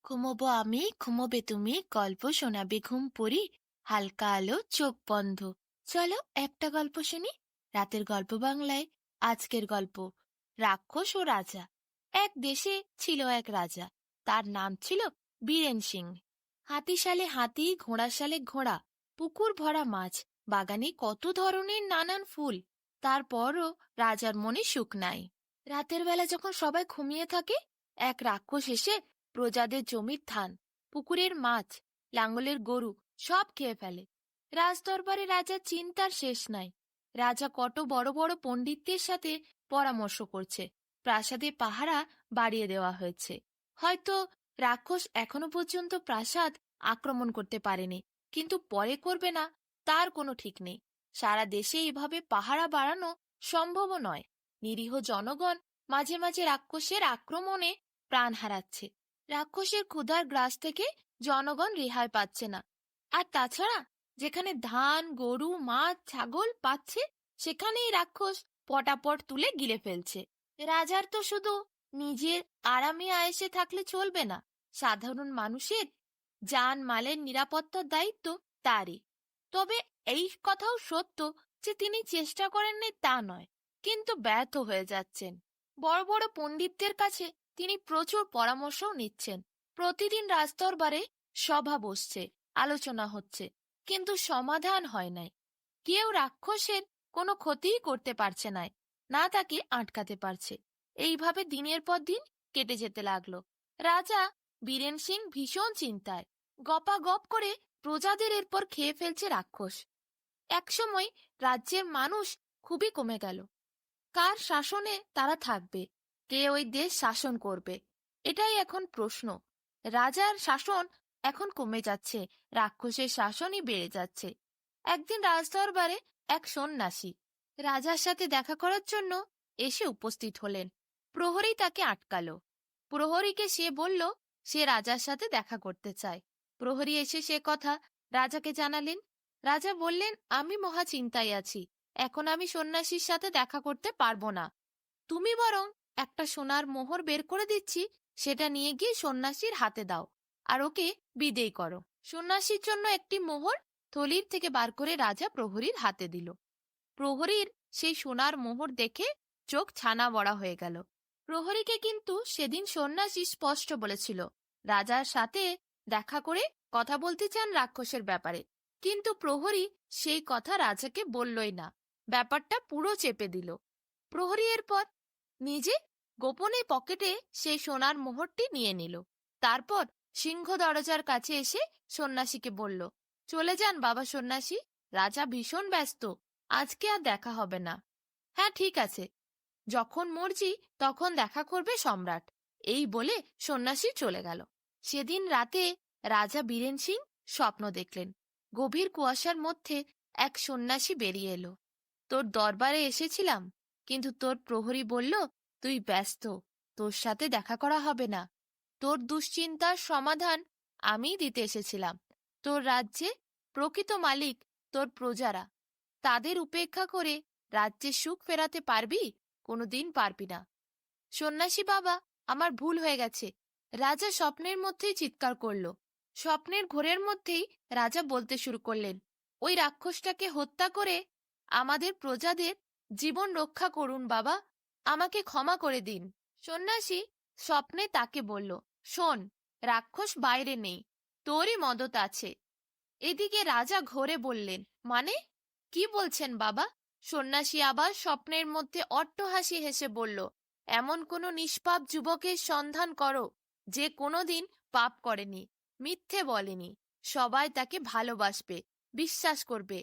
ঘুমোবো আমি, ঘুমোবে তুমি, গল্প শোনাবে ঘুম পড়ি, হালকা আলো চোখ বন্ধ। চলো একটা গল্প শুনি। রাতের গল্প বাংলায়। আজকের গল্প রাক্ষস ও রাজা। এক দেশে ছিল এক রাজা। তার নাম ছিল বীরেন সিং। হাতিশালে হাতি, ঘোড়াশালে ঘোড়া, পুকুর ভরা মাছ, বাগানে কত ধরনের নানান ফুল। তারপরও রাজার মনে সুখ নাই। রাতের বেলা যখন সবাই ঘুমিয়ে থাকে, এক রাক্ষস এসে প্রজাদের জমির ধান, পুকুরের মাছ, লাঙ্গলের গরু সব খেয়ে ফেলে। রাজদরবারে রাজার চিন্তার শেষ নাই। রাজা কত বড় বড় পণ্ডিতদের সাথে পরামর্শ করছে। প্রাসাদে পাহারা বাড়িয়ে দেওয়া হয়েছে। হয়তো রাক্ষস এখনো পর্যন্ত প্রাসাদ আক্রমণ করতে পারেনি, কিন্তু পরে করবে না তার কোনো ঠিক নেই। সারা দেশে এভাবে পাহারা বাড়ানো সম্ভবও নয়। নিরীহ জনগণ মাঝে মাঝে রাক্ষসের আক্রমণে প্রাণ হারাচ্ছে। রাক্ষসের ক্ষুধার গ্রাস থেকে জনগণ রেহাই পাচ্ছে না। আর তাছাড়া যেখানে ধান, গরু, মাছ, ছাগল পাচ্ছে, সেখানেই রাক্ষস পটাপট তুলে গিলে ফেলছে। রাজার তো শুধু নিজের আরামে আয়েসে থাকলে চলবে না, সাধারণ মানুষের জান মালের নিরাপত্তার দায়িত্ব তারই। তবে এই কথাও সত্য যে তিনি চেষ্টা করেননি তা নয়, কিন্তু ব্যর্থ হয়ে যাচ্ছেন। বড় বড় পণ্ডিতদের কাছে তিনি প্রচুর পরামর্শও নিচ্ছেন। প্রতিদিন রাজদরবারে সভা বসছে, আলোচনা হচ্ছে, কিন্তু সমাধান হয় নাই। কেউ রাক্ষসের কোনো ক্ষতিই করতে পারছে না, না তাকে আটকাতে পারছে। এইভাবে দিনের পর দিন কেটে যেতে লাগলো। রাজা বীরেন সিং ভীষণ চিন্তায়। গপাগপ করে প্রজাদের এরপর খেয়ে ফেলছে রাক্ষস। একসময় রাজ্যের মানুষ খুবই কমে গেল। কার শাসনে তারা থাকবে? কে ওই দেশ শাসন করবে? এটাই এখন প্রশ্ন। রাজার শাসন এখন কমে যাচ্ছে, রাক্ষসের শাসনই বেড়ে যাচ্ছে। একদিন রাজদরবারে এক সন্ন্যাসী রাজার সাথে দেখা করার জন্য এসে উপস্থিত হলেন। প্রহরী তাকে আটকালো। প্রহরীকে সে বলল সে রাজার সাথে দেখা করতে চায়। প্রহরী এসে সে কথা রাজাকে জানালেন। রাজা বললেন, আমি মহা চিন্তায় আছি, এখন আমি সন্ন্যাসীর সাথে দেখা করতে পারবো না। তুমি বরং একটা সোনার মোহর বের করে দিচ্ছি, সেটা নিয়ে গিয়ে সন্ন্যাসীর হাতে দাও, আর ওকে বিদেয় করো। সন্ন্যাসীর জন্য একটি মোহর থলির থেকে বার করে রাজা প্রহরীর হাতে দিল। প্রহরীর সেই সোনার মোহর দেখে চোখ ছানা বড়া হয়ে গেল। প্রহরীকে কিন্তু সেদিন সন্ন্যাসী স্পষ্ট বলেছিল রাজার সাথে দেখা করে কথা বলতে চান রাক্ষসের ব্যাপারে, কিন্তু প্রহরী সেই কথা রাজাকে বললই না, ব্যাপারটা পুরো চেপে দিল। প্রহরী এরপর নিজে গোপনে পকেটে সেই সোনার মোহরটি নিয়ে নিল। তারপর সিংহ দরজার কাছে এসে সন্ন্যাসীকে বলল, চলে যান বাবা সন্ন্যাসী, রাজা ভীষণ ব্যস্ত, আজকে আর দেখা হবে না। হ্যাঁ ঠিক আছে, যখন মর্জি তখন দেখা করবে সম্রাট। এই বলে সন্ন্যাসী চলে গেল। সেদিন রাতে রাজা বীরেন সিং স্বপ্ন দেখলেন। গভীর কুয়াশার মধ্যে এক সন্ন্যাসী বেরিয়ে এলো। তোর দরবারে এসেছিলাম, কিন্তু তোর প্রহরী বলল তুই ব্যস্ত, তোর সাথে দেখা করা হবে না। তোর দুশ্চিন্তার সমাধান আমিই দিতে এসেছিলাম। তোর রাজ্যে প্রকৃত মালিক তোর প্রজারা, তাদের উপেক্ষা করে রাজ্যে সুখ ফেরাতে পারবি? কোনোদিন পারবি না। সন্ন্যাসী বাবা, আমার ভুল হয়ে গেছে, রাজা স্বপ্নের মধ্যেই চিৎকার করল। স্বপ্নের ঘোরের মধ্যেই রাজা বলতে শুরু করলেন, ওই রাক্ষসটাকে হত্যা করে আমাদের প্রজাদের জীবন রক্ষা করুন বাবা, আমাকে ক্ষমা করে দিন। সন্ন্যাসী স্বপ্নে তাকে বলল, শোন, রাক্ষস বাইরে নেই, তোরই মদত আছে। এদিকে রাজা ঘোরে বললেন, মানে কি বলছেন বাবা? সন্ন্যাসী আবার স্বপ্নের মধ্যে অট্টহাসি হেসে বলল, এমন কোনো নিষ্পাপ যুবকের সন্ধান করো যে কোনোদিন পাপ করেনি, মিথ্যে বলেনি, সবাই তাকে ভালোবাসবে, বিশ্বাস করবে।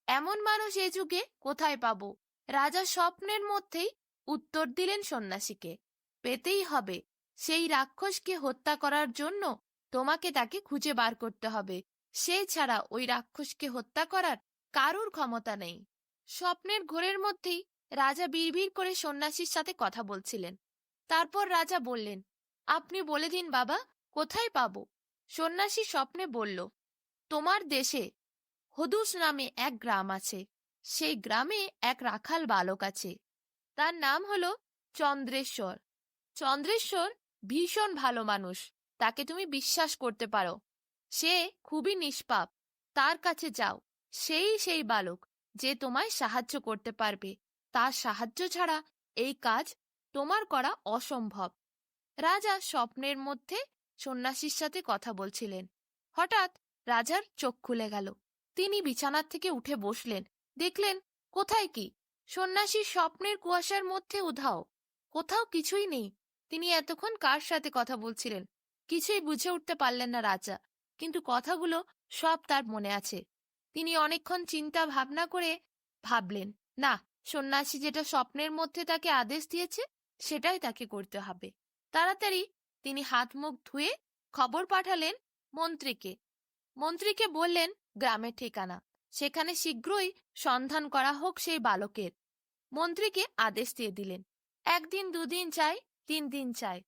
এমন মানুষ এ যুগে কোথায় পাবো? রাজা স্বপ্নের মধ্যেই উত্তর দিলেন সন্ন্যাসীকে, পেতেই হবে। সেই রাক্ষসকে হত্যা করার জন্য তোমাকে তাকে খুঁজে বার করতে হবে। সে ছাড়া ওই রাক্ষসকে হত্যা করার কারুর ক্ষমতা নেই। স্বপ্নের ঘোরের মধ্যেই রাজা বিড়বিড় করে সন্ন্যাসীর সাথে কথা বলছিলেন। তারপর রাজা বললেন, আপনি বলে দিন বাবা, কোথায় পাবো? সন্ন্যাসী স্বপ্নে বলল, তোমার দেশে হদুস নামে এক গ্রাম আছে। সেই গ্রামে এক রাখাল বালক আছে, তার নাম হলো চন্দ্রেশ্বর। চন্দ্রেশ্বর ভীষণ ভালো মানুষ, তাকে তুমি বিশ্বাস করতে পারো। সে খুবই নিষ্পাপ। তার কাছে যাও। সেই বালক যে তোমায় সাহায্য করতে পারবে। তার সাহায্য ছাড়া এই কাজ তোমার করা অসম্ভব। রাজা স্বপ্নের মধ্যে সন্ন্যাসীর সাথে কথা বলছিলেন। হঠাৎ রাজার চোখ খুলে গেল। তিনি বিছানার থেকে উঠে বসলেন। দেখলেন কোথায় কি? সন্ন্যাসী স্বপ্নের কুয়াশার মধ্যে উধাও। কোথাও কিছুই নেই। তিনি এতক্ষণ কার সাথে কথা বলছিলেন কিছুই বুঝে উঠতে পারলেন না রাজা, কিন্তু কথাগুলো সব তার মনে আছে। তিনি অনেকক্ষণ চিন্তা ভাবনা করে ভাবলেন, না, সন্ন্যাসী যেটা স্বপ্নের মধ্যে তাকে আদেশ দিয়েছে সেটাই তাকে করতে হবে। তাড়াতাড়ি তিনি হাত মুখ ধুয়ে খবর পাঠালেন মন্ত্রীকে। মন্ত্রীকে বললেন গ্রামের ঠিকানা, সেখানে শীঘ্রই সন্ধান করা হোক সেই বালকের। মন্ত্রীকে আদেশ দিয়ে দিলেন। একদিন, দুদিন চাই, 3 দিন চাই,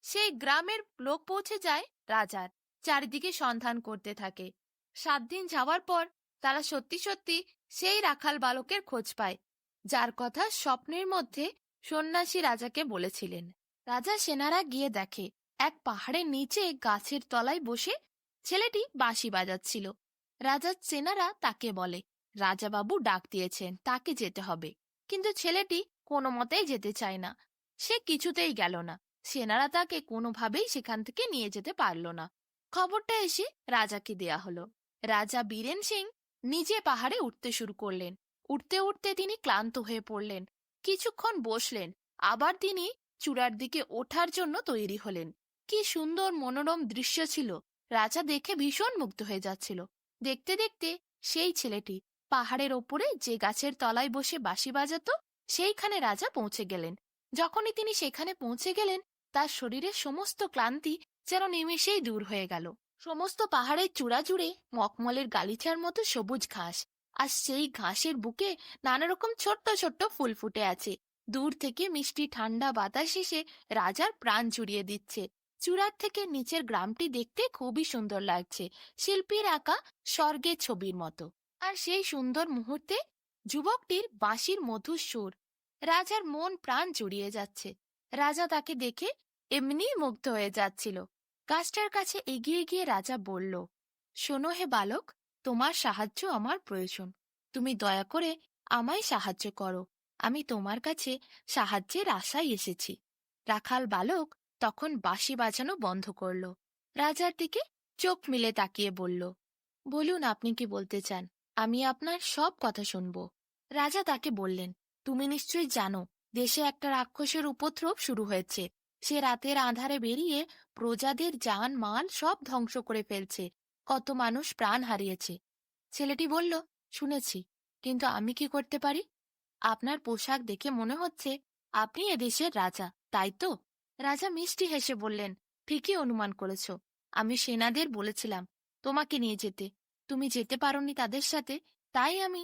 সেই গ্রামের লোক পৌঁছে যায় রাজার। চারিদিকে সন্ধান করতে থাকে। 7 দিন যাওয়ার পর তারা সত্যি সত্যি সেই রাখাল বালকের খোঁজ পায়, যার কথা স্বপ্নের মধ্যে সন্ন্যাসী রাজাকে বলেছিলেন। রাজা সেনারা গিয়ে দেখে এক পাহাড়ের নিচে গাছের তলায় বসে ছেলেটি বাঁশি বাজাচ্ছিল। রাজার সেনারা তাকে বলে, রাজাবাবু ডাক দিয়েছেন, তাকে যেতে হবে। কিন্তু ছেলেটি কোনো মতেই যেতে চায় না। সে কিছুতেই গেল না। সেনারা তাকে কোনোভাবেই সেখান থেকে নিয়ে যেতে পারল না। খবরটা এসে রাজাকে দেয়া হলো। রাজা বীরেন সিং নিজে পাহাড়ে উঠতে শুরু করলেন। উঠতে উঠতে তিনি ক্লান্ত হয়ে পড়লেন। কিছুক্ষণ বসলেন, আবার তিনি চূড়ার দিকে ওঠার জন্য তৈরি হলেন। কি সুন্দর মনোরম দৃশ্য ছিল! রাজা দেখে ভীষণ মুগ্ধ হয়ে যাচ্ছিল। দেখতে দেখতে সেই ছেলেটি পাহাড়ের ওপরে যে গাছের তলায় বসে বাঁশি বাজাতো সেইখানে রাজা পৌঁছে গেলেন। যখনই তিনি সেখানে পৌঁছে গেলেন, তার শরীরের সমস্ত ক্লান্তি যেন নিমেষেই দূর হয়ে গেল। সমস্ত পাহাড়ের চূড়া জুড়ে মখমলের গালিচার মতো সবুজ ঘাস, আর সেই ঘাসের বুকে নানা রকম ছোট্ট ছোট্ট ফুল ফুটে আছে। দূর থেকে মিষ্টি ঠান্ডা বাতাস এসে রাজার প্রাণ জুড়িয়ে দিচ্ছে। চূড়ার থেকে নিচের গ্রামটি দেখতে খুবই সুন্দর লাগছে, শিল্পীর আঁকা স্বর্গের ছবির মতো। আর সেই সুন্দর মুহূর্তে যুবকটির বাঁশির মধুর সুর রাজার মন প্রাণ জুড়িয়ে যাচ্ছে। রাজা তাকে দেখে এমনি মুগ্ধ হয়ে যাচ্ছিল। গাছটার কাছে এগিয়ে গিয়ে রাজা বলল, শোনো হে বালক, তোমার সাহায্য আমার প্রয়োজন। তুমি দয়া করে আমায় সাহায্য করো। আমি তোমার কাছে সাহায্যের আশায় এসেছি। রাখাল বালক তখন বাঁশি বাজানো বন্ধ করল। রাজার দিকে চোখ মিলে তাকিয়ে বলল, বলুন, আপনি কি বলতে চান? আমি আপনার সব কথা শুনব। রাজা তাকে বললেন, তুমি নিশ্চয়ই জানো দেশে একটা রাক্ষসের উপদ্রব শুরু হয়েছে। সে রাতের আঁধারে বেরিয়ে প্রজাদের জান মাল সব ধ্বংস করে ফেলছে। কত মানুষ প্রাণ হারিয়েছে। ছেলেটি বলল, শুনেছি, কিন্তু আমি কি করতে পারি? আপনার পোশাক দেখে মনে হচ্ছে আপনি এদেশের রাজা, তাই তো? রাজা মিষ্টি হেসে বললেন, ঠিকই অনুমান করেছ। আমি সেনাদের বলেছিলাম তোমাকে নিয়ে যেতে। তুমি যেতে পারোনি তাদের সাথে, তাই আমি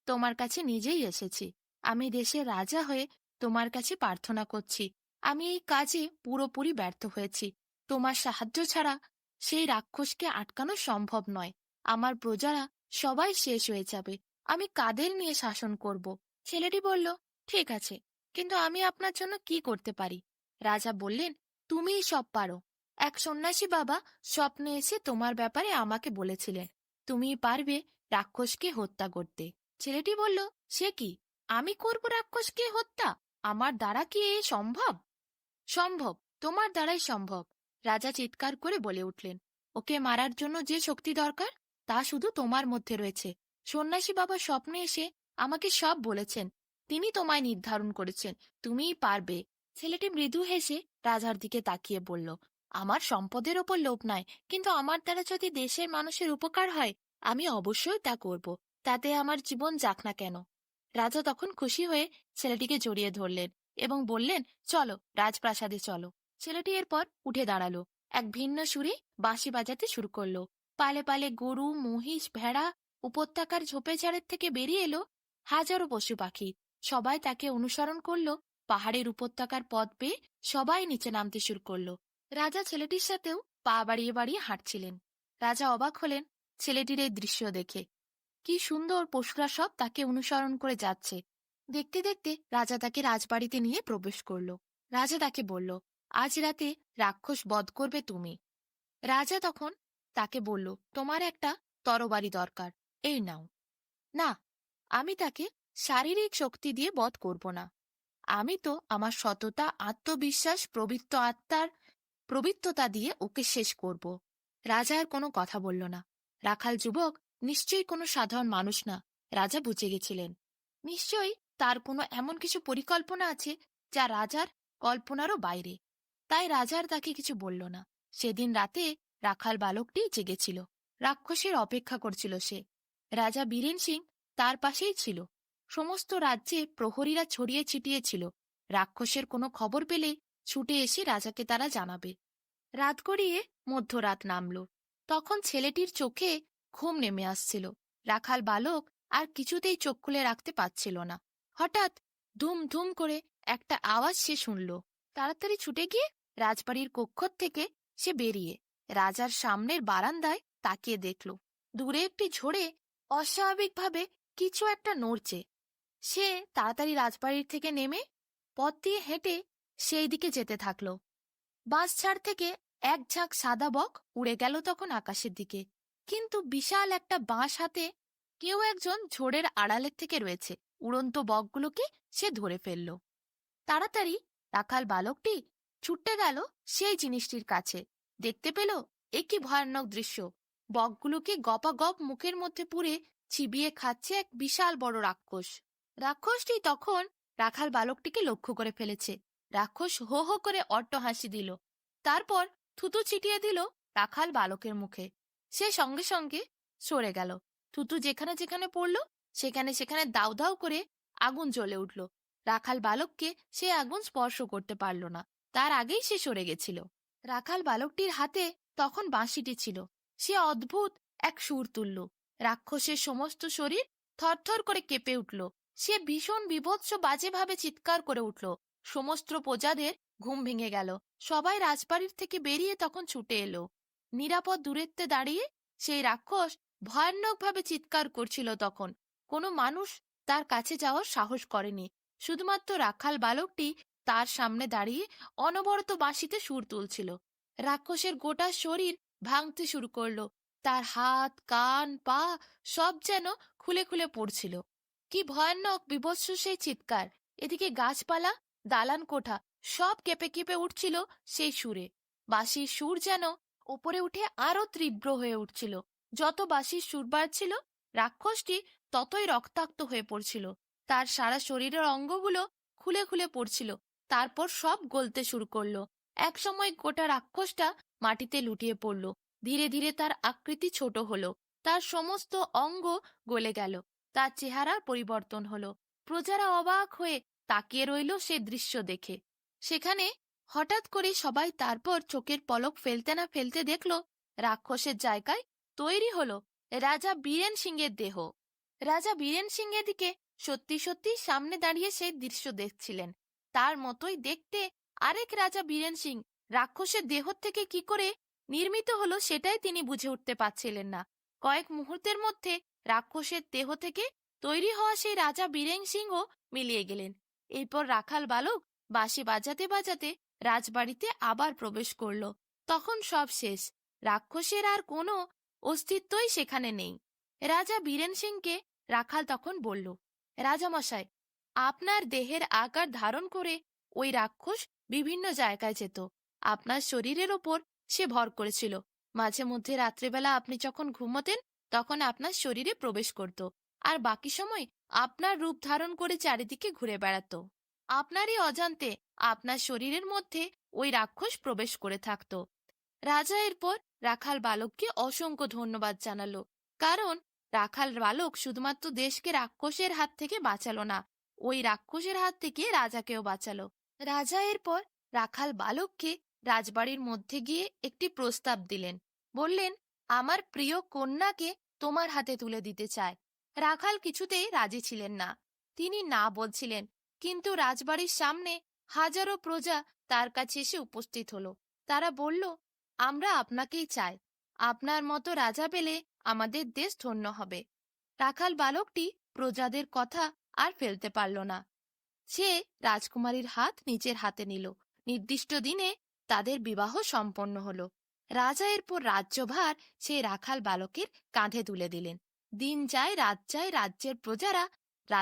তোমার কাছে নিজেই এসেছি। আমি দেশের রাজা হয়ে তোমার কাছে প্রার্থনা করছি। আমি এই কাজে পুরোপুরি ব্যর্থ হয়েছি। তোমার সাহায্য ছাড়া সেই রাক্ষসকে আটকানো সম্ভব নয়। আমার প্রজারা সবাই শেষ হয়ে যাবে। আমি কাদের নিয়ে শাসন করব? ছেলেটি বলল, ঠিক আছে, কিন্তু আমি আপনার জন্য কি করতে পারি? রাজা বললেন, তুমিই সব পারো। এক সন্ন্যাসী বাবা স্বপ্নে এসে তোমার ব্যাপারে আমাকে বলেছিলেন তুমিই পারবে রাক্ষসকে হত্যা করতে। ছেলেটি বলল, সে কি? আমি করব রাক্ষসকে হত্যা? আমার দ্বারা কি এ সম্ভব? সম্ভব, তোমার দ্বারাই সম্ভব। রাজা চিৎকার করে বলে উঠলেন, ওকে মারার জন্য যে শক্তি দরকার তা শুধু তোমার মধ্যে রয়েছে। সন্ন্যাসী বাবা স্বপ্নে এসে আমাকে সব বলেছেন। তিনি তোমায় নির্ধারণ করেছেন তুমিই পারবে। ছেলেটি মৃদু হেসে রাজার দিকে তাকিয়ে বলল, আমার সম্পদের ওপর লোভ নাই, কিন্তু আমার দ্বারা যদি দেশের মানুষের উপকার হয় আমি অবশ্যই তা করব, তাতে আমার জীবন যাক না কেন। রাজা তখন খুশি হয়ে ছেলেটিকে জড়িয়ে ধরলেন এবং বললেন, চলো, রাজপ্রাসাদে চলো। ছেলেটি এরপর উঠে দাঁড়ালো। এক ভিন্ন সুরে বাঁশি বাজাতে শুরু করলো। পালে পালে গরু, মহিষ, ভেড়া, উপত্যকার ঝোপেঝাড়ের থেকে বেরিয়ে এলো হাজারো পশু পাখি। সবাই তাকে অনুসরণ করলো। পাহাড়ের উপত্যকার পথ পেয়ে সবাই নিচে নামতে শুরু করলো। রাজা ছেলেটির সাথেও পা বাড়িয়ে বাড়িয়ে হাঁটছিলেন। রাজা অবাক হলেন ছেলেটির এই দৃশ্য দেখে। কি সুন্দর, পশুরা সব তাকে অনুসরণ করে যাচ্ছে। দেখতে দেখতে রাজা তাকে রাজবাড়িতে নিয়ে প্রবেশ করল। রাজা তাকে বলল, আজ রাতে রাক্ষস বধ করবে তুমি। রাজা তখন তাকে বলল, তোমার একটা তরবারি দরকার, এই নাও। না, আমি তাকে শারীরিক শক্তি দিয়ে বধ করব না। আমি তো আমার সততা, আত্মবিশ্বাস, প্রবৃত্ততা দিয়ে ওকে শেষ করব। রাজা আর কোনো কথা বলল না। রাখাল যুবক নিশ্চয়ই কোনো সাধারণ মানুষ না। রাজা বুঝে গেছিলেন, নিশ্চয়ই তার কোনো এমন কিছু পরিকল্পনা আছে যা রাজার কল্পনারও বাইরে। তাই রাজার তাকে কিছু বলল না। সেদিন রাতে রাখাল বালকটি জেগেছিল, রাক্ষসের অপেক্ষা করছিল সে। রাজা বীরেন সিং তার পাশেই ছিল। সমস্ত রাজ্যে প্রহরীরা ছড়িয়ে ছিটিয়ে ছিল। রাক্ষসের কোনো খবর পেলে ছুটে এসে রাজাকে তারা জানাবে। রাত গড়িয়ে মধ্যরাত নামল। তখন ছেলেটির চোখে ঘুম নেমে আসছিল। রাখাল বালক আর কিছুতেই চোখ খুলে রাখতে পারছিল না। হঠাৎ ধুম ধুম করে একটা আওয়াজ সে শুনল। তাড়াতাড়ি ছুটে গিয়ে রাজবাড়ির কক্ষ থেকে সে বেরিয়ে রাজার সামনের বারান্দায় তাকিয়ে দেখল, দূরে একটি ঝোড়ে অস্বাভাবিকভাবে কিছু একটা নড়ছে। সে তাড়াতাড়ি রাজবাড়ির থেকে নেমে পথ দিয়ে হেঁটে সেই দিকে যেতে থাকল। বাঁশঝাড় থেকে এক ঝাঁক সাদা বক উড়ে গেল তখন আকাশের দিকে। কিন্তু বিশাল একটা বাঁশ হাতে কেউ একজন ঝোড়ের আড়ালের থেকে রয়েছে। উড়ন্ত বকগুলোকে সে ধরে ফেলল। তাড়াতাড়ি রাখাল বালকটি ছুটে গেল সেই জিনিসটির কাছে। দেখতে পেল এ কি ভয়ানক দৃশ্য! বকগুলোকে গপাগপ মুখের মধ্যে পুরে চিবিয়ে খাচ্ছে এক বিশাল বড় রাক্ষস। রাক্ষসটি তখন রাখাল বালকটিকে লক্ষ্য করে ফেলেছে। রাক্ষস হো হো করে অট্টহাসি দিল। তারপর থুতু ছিটিয়ে দিল রাখাল বালকের মুখে। সে সঙ্গে সঙ্গে সরে গেল। থুতু যেখানে যেখানে পড়ল সেখানে সেখানে দাউ দাউ করে আগুন জ্বলে উঠল। রাখাল বালককে সে আগুন স্পর্শ করতে পারল না, তার আগেই সে সরে গেছিল। রাখাল বালকটির হাতে তখন বাঁশিটি ছিল। সে অদ্ভুত এক সুর তুলল। রাক্ষসের সমস্ত শরীর থরথর করে কেঁপে উঠল। সে ভীষণ বীভৎস বাজেভাবে চিৎকার করে উঠল। সমস্ত প্রজাদের ঘুম ভেঙে গেল। সবাই রাজবাড়ির থেকে বেরিয়ে তখন ছুটে এলো। নিরাপদ দূরত্বে দাঁড়িয়ে সেই রাক্ষস ভয়ানকভাবে চিৎকার করছিল। তখন কোনো মানুষ তার কাছে যাওয়ার সাহস করেনি। শুধুমাত্র রাখাল বালকটি তার সামনে দাঁড়িয়ে অনবরত বাঁশিতে সুর তুলছিল। রাক্ষসের গোটা শরীর ভাঙতে শুরু করলো। তার হাত, কান, পা সব যেন খুলে খুলে পড়ছিল। কি ভয়ানক বীভৎস সেই চিৎকার! এদিকে গাছপালা, দালান কোঠা সব কেঁপে কেঁপে উঠছিল সেই সুরে। বাঁশির সুর যেন ওপরে উঠে আরো তীব্র হয়ে উঠছিল। যত বাঁশির সুর বাড়ছিল রাক্ষসটি ততই রক্তাক্ত হয়ে পড়ছিল। তার সারা শরীরের অঙ্গগুলো খুলে খুলে পড়ছিল। তারপর সব গলতে শুরু করলো। একসময় গোটা রাক্ষসটা মাটিতে লুটিয়ে পড়ল। ধীরে ধীরে তার আকৃতি ছোট হলো। তার সমস্ত অঙ্গ গলে গেল। তার চেহারার পরিবর্তন হলো। প্রজারা অবাক হয়ে তাকিয়ে রইল সে দৃশ্য দেখে। সেখানে হঠাৎ করে সবাই তারপর চোখের পলক ফেলতে না ফেলতে দেখল রাক্ষসের জায়গায় তৈরি হলো রাজা বীরেন সিংহের দেহ। রাজা বীরেন সিংহের দিকে সত্যি সত্যি সামনে দাঁড়িয়ে সেই দৃশ্য দেখছিলেন। তার মতোই দেখতে আরেক রাজা বীরেন সিং রাক্ষসের দেহ থেকে কি করে নির্মিত হলো সেটাই তিনি বুঝে উঠতে পারছিলেন না। কয়েক মুহূর্তের মধ্যে রাক্ষসের দেহ থেকে তৈরি হওয়া সেই রাজা বীরেন সিংহ মিলিয়ে গেলেন। এরপর রাখাল বালক বাঁশি বাজাতে বাজাতে রাজবাড়িতে আবার প্রবেশ করল। তখন সব শেষ। রাক্ষসের আর কোনো অস্তিত্বই সেখানে নেই। রাজা বীরেন সিংকে রাখাল তখন বলল, রাজামশাই, আপনার দেহের আকার ধারণ করে ওই রাক্ষস বিভিন্ন জায়গায় যেত। আপনার শরীরের ওপর সে ভর করেছিল। মাঝে মধ্যে রাত্রেবেলা আপনি যখন ঘুমোতেন তখন আপনার শরীরে প্রবেশ করত, আর বাকি সময় আপনার রূপ ধারণ করে চারিদিকে ঘুরে বেড়াত। আপনারই অজান্তে আপনার শরীরের মধ্যে ওই রাক্ষস প্রবেশ করে থাকত। রাজা এরপর রাখাল বালককে অসংখ্য ধন্যবাদ জানালো, কারণ রাখাল বালক শুধুমাত্র দেশকে রাক্ষসের হাত থেকে বাঁচালো না, ওই রাক্ষসের হাত থেকে রাজাকেও বাঁচালো। রাজা এরপর রাখাল বালককে রাজবাড়ির মধ্যে গিয়ে একটি প্রস্তাব দিলেন। বললেন, আমার প্রিয় কন্যাকে তোমার হাতে তুলে দিতে চায়। রাখাল কিছুতেই রাজি ছিলেন না। তিনি না বলছিলেন, কিন্তু রাজবাড়ির সামনে হাজারো প্রজা তার কাছে এসে উপস্থিত হলো। তারা বলল, আমরা আপনাকেই চাই। আপনার মতো রাজা পেলে আমাদের দেশ ধন্য হবে। রাখাল বালকটি প্রজাদের কথা আর ফেলতে পারল না। সে রাজকুমারীর হাত নিজের হাতে নিল। নির্দিষ্ট দিনে তাদের বিবাহ সম্পন্ন হলো। রাজা এরপর রাজ্যভার সেই রাখাল বালকের কাঁধে তুলে দিলেন। দিন যায় রাত যায়, রাজ্যের প্রজারা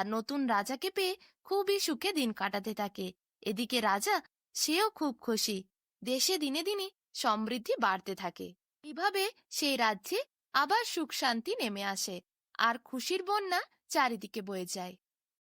নতুন রাজাকে পেয়ে খুবই সুখে দিন কাটাতে থাকে। এদিকে রাজা সেও খুব খুশি। দেশে দিনে দিনে সমৃদ্ধি বাড়তে থাকে। এভাবে সেই রাজ্যে আবার সুখ শান্তি নেমে আসে আর খুশির বন্যা চারিদিকে বয়ে যায়।